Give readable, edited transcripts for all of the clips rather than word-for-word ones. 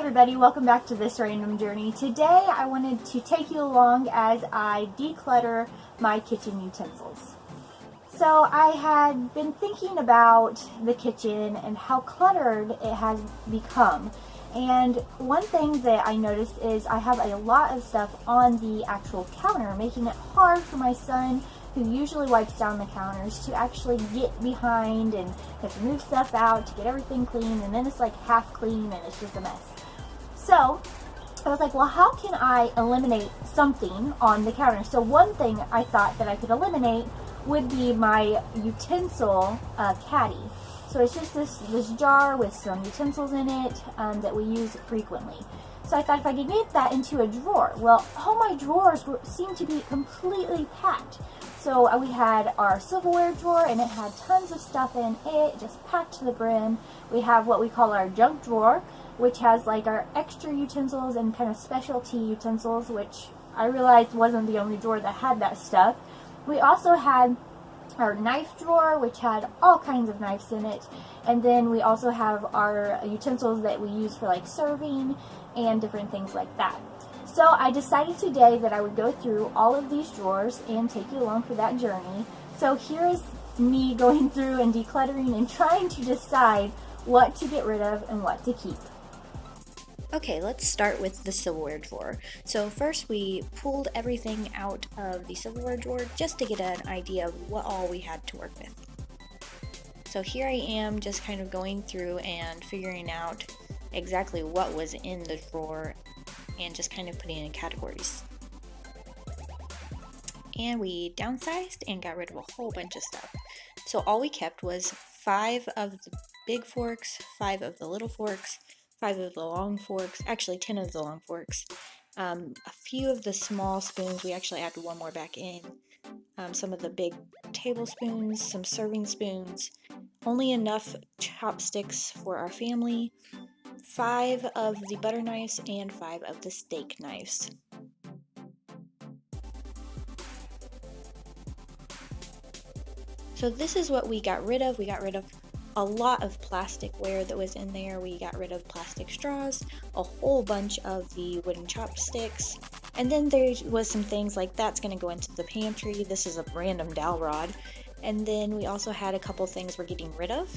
everybody, welcome back to this random journey. Today I wanted to take you along as I declutter my kitchen utensils. So I had been thinking about the kitchen and how cluttered it has become. And one thing that I noticed is I have a lot of stuff on the actual counter, making it hard for my son, who usually wipes down the counters, to actually get behind and have to move stuff out to get everything clean, and then it's like half clean and it's just a mess. So I was like, well, how can I eliminate something on the counter? So one thing I thought that I could eliminate would be my utensil caddy. So it's just this jar with some utensils in it that we use frequently. So I thought if I could get that into a drawer. Well, all my drawers seemed to be completely packed. So we had our silverware drawer, and it had tons of stuff in it, just packed to the brim. We have what we call our junk drawer, which has like our extra utensils and kind of specialty utensils, which I realized wasn't the only drawer that had that stuff. We also had our knife drawer, which had all kinds of knives in it. And then we also have our utensils that we use for like serving and different things like that. So I decided today that I would go through all of these drawers and take you along for that journey. So here is me going through and decluttering and trying to decide what to get rid of and what to keep. Okay, let's start with the silverware drawer. So first we pulled everything out of the silverware drawer just to get an idea of what all we had to work with. So here I am just kind of going through and figuring out exactly what was in the drawer and just kind of putting it in categories. And we downsized and got rid of a whole bunch of stuff. So all we kept was 5 of the big forks, 5 of the little forks, 5 of the long forks, actually 10 of the long forks, a few of the small spoons. We actually added one more back in, some of the big tablespoons, some serving spoons, only enough chopsticks for our family, 5 of the butter knives, and 5 of the steak knives. So this is what we got rid of. We got rid of a lot of plasticware that was in there. We got rid of plastic straws, a whole bunch of the wooden chopsticks, and then there was some things like that's going to go into the pantry. This is a random dowel rod. And then we also had a couple things we're getting rid of.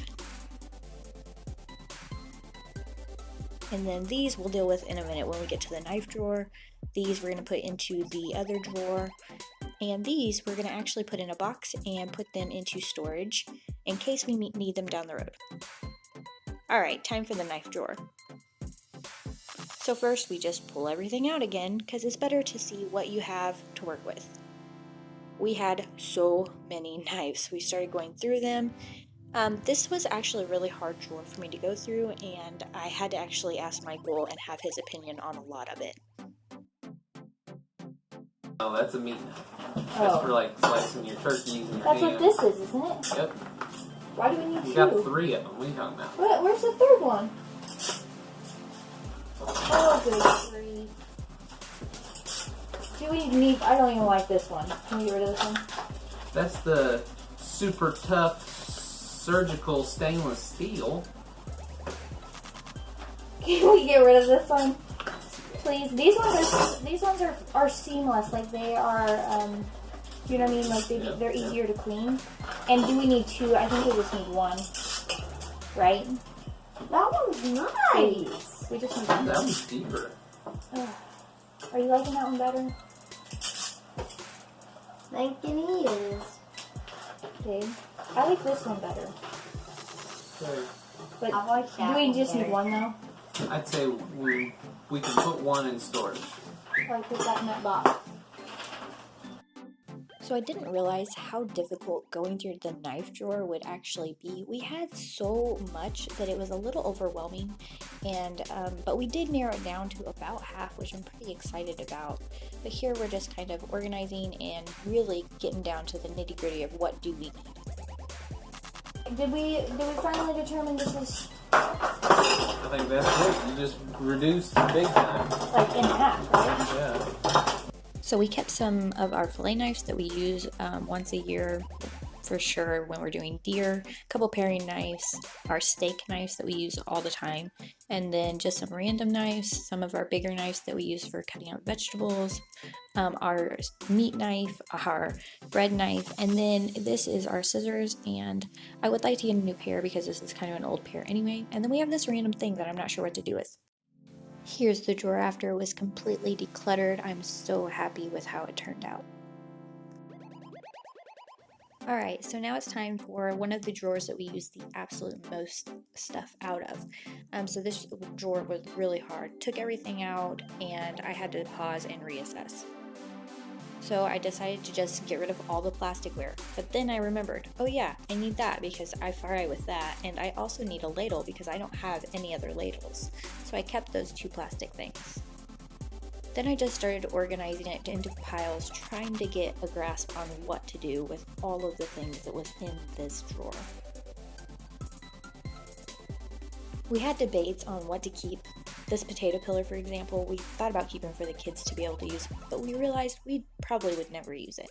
And then these we'll deal with in a minute when we get to the knife drawer. These we're going to put into the other drawer. And these we're going to actually put in a box and put them into storage in case we need them down the road. Alright, time for the knife drawer. So first we just pull everything out again because it's better to see what you have to work with. We had so many knives. We started going through them. This was actually a really hard drawer for me to go through, and I had to actually ask Michael and have his opinion on a lot of it. Oh, that's a meat knife. That's for like slicing your turkeys and your That's ham. what this is, isn't it? Yep. Why do we need 2? You got 3 of them. What are you talking about? Where's the third one? Oh, good grief. Do we need? I don't even like this one. Can we get rid of this one? That's the super tough surgical stainless steel. Can we get rid of this one? Please. These ones are seamless. Like they are, you know what I mean? Like they're easier to clean. And do we need 2? I think we just need 1. Right? That one's nice. We just need 1. That one's deeper. Are you liking that one better? I think it is. Okay. I like this one better. Okay. But I like that do we one just better. need 1 though? I'd say we can put 1 in storage. Like put that in that box. So I didn't realize how difficult going through the knife drawer would actually be. We had so much that it was a little overwhelming, and but we did narrow it down to about half, which I'm pretty excited about. But here we're just kind of organizing and really getting down to the nitty-gritty of what do we need. Did we finally determine this is I think that's it. You just reduced big time. like in half, right? Yeah. So we kept some of our fillet knives that we use once a year for sure when we're doing deer, a couple paring knives, our steak knives that we use all the time, and then just some random knives, some of our bigger knives that we use for cutting up vegetables, our meat knife, our bread knife, and then this is our scissors, and I would like to get a new pair because this is kind of an old pair anyway, and then we have this random thing that I'm not sure what to do with. Here's the drawer after it was completely decluttered. I'm so happy with how it turned out. Alright, so now it's time for one of the drawers that we use the absolute most stuff out of. So this drawer was really hard. Took everything out and I had to pause and reassess. So I decided to just get rid of all the plasticware. But then I remembered, oh yeah, I need that because I fry with that, and I also need a ladle because I don't have any other ladles. So I kept those 2 plastic things. Then I just started organizing it into piles, trying to get a grasp on what to do with all of the things that was in this drawer. We had debates on what to keep. This potato pillar, for example, we thought about keeping for the kids to be able to use, but we realized we probably would never use it.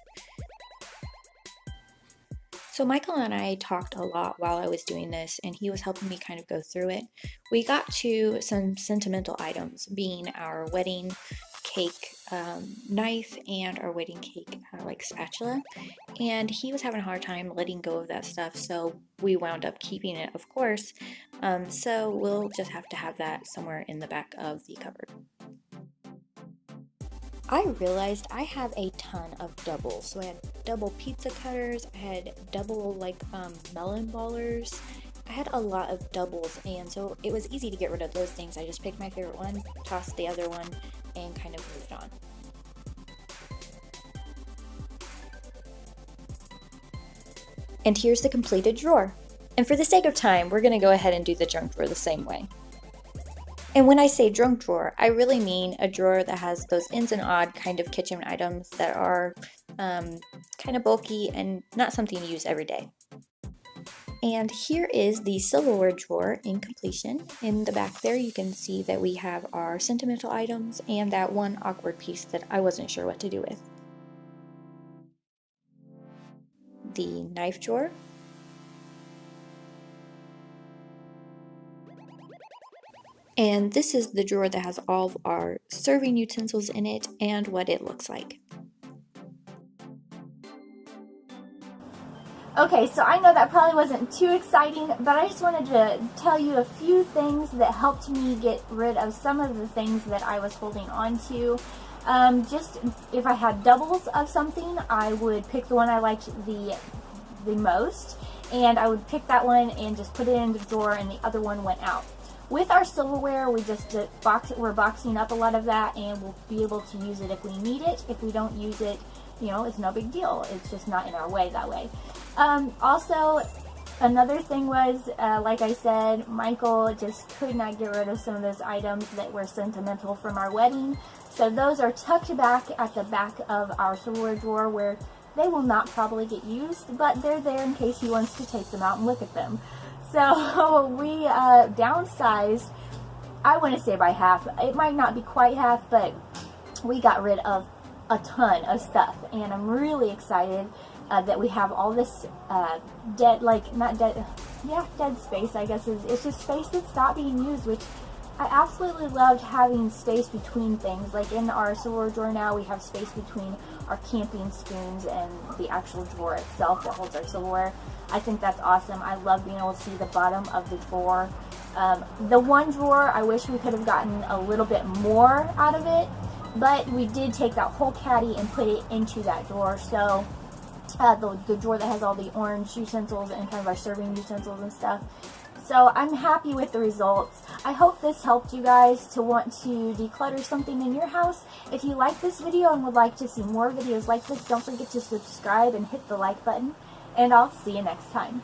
So Michael and I talked a lot while I was doing this, and he was helping me kind of go through it. We got to some sentimental items, being our wedding cake knife and our wedding cake like spatula, and he was having a hard time letting go of that stuff, so we wound up keeping it, of course. So we'll just have to have that somewhere in the back of the cupboard. I realized I have a ton of doubles. So I had double pizza cutters, I had double melon ballers. I had a lot of doubles, and so it was easy to get rid of those things. I just picked my favorite one, tossed the other one, and kind of moved on. And here's the completed drawer. And for the sake of time, we're going to go ahead and do the junk drawer the same way. And when I say junk drawer, I really mean a drawer that has those ins and odd kind of kitchen items that are kind of bulky and not something you use every day. And here is the silverware drawer in completion. In the back there you can see that we have our sentimental items and that one awkward piece that I wasn't sure what to do with. The knife drawer. And this is the drawer that has all of our serving utensils in it and what it looks like. Okay, so I know that probably wasn't too exciting, but I just wanted to tell you a few things that helped me get rid of some of the things that I was holding on to. Just if I had doubles of something, I would pick the one I liked the most, and I would pick that one and just put it in the drawer, and the other one went out. With our silverware, we're boxing up a lot of that, and we'll be able to use it if we need it. If we don't use it, you know, it's no big deal. It's just not in our way that way. Also, another thing was, like I said, Michael just could not get rid of some of those items that were sentimental from our wedding. So those are tucked back at the back of our silverware drawer where they will not probably get used, but they're there in case he wants to take them out and look at them. So we downsized, I want to say by half. It might not be quite half, but we got rid of a ton of stuff, and I'm really excited that we have all this dead space, I guess. It's just space that's not being used, which I absolutely loved having space between things. Like in our silverware drawer now, we have space between our camping spoons and the actual drawer itself that holds our silverware. I think that's awesome. I love being able to see the bottom of the drawer. The one drawer, I wish we could have gotten a little bit more out of it, but we did take that whole caddy and put it into that drawer. So the drawer that has all the orange utensils and kind of our serving utensils and stuff. So I'm happy with the results. I hope this helped you guys to want to declutter something in your house. If you like this video and would like to see more videos like this, don't forget to subscribe and hit the like button. And I'll see you next time.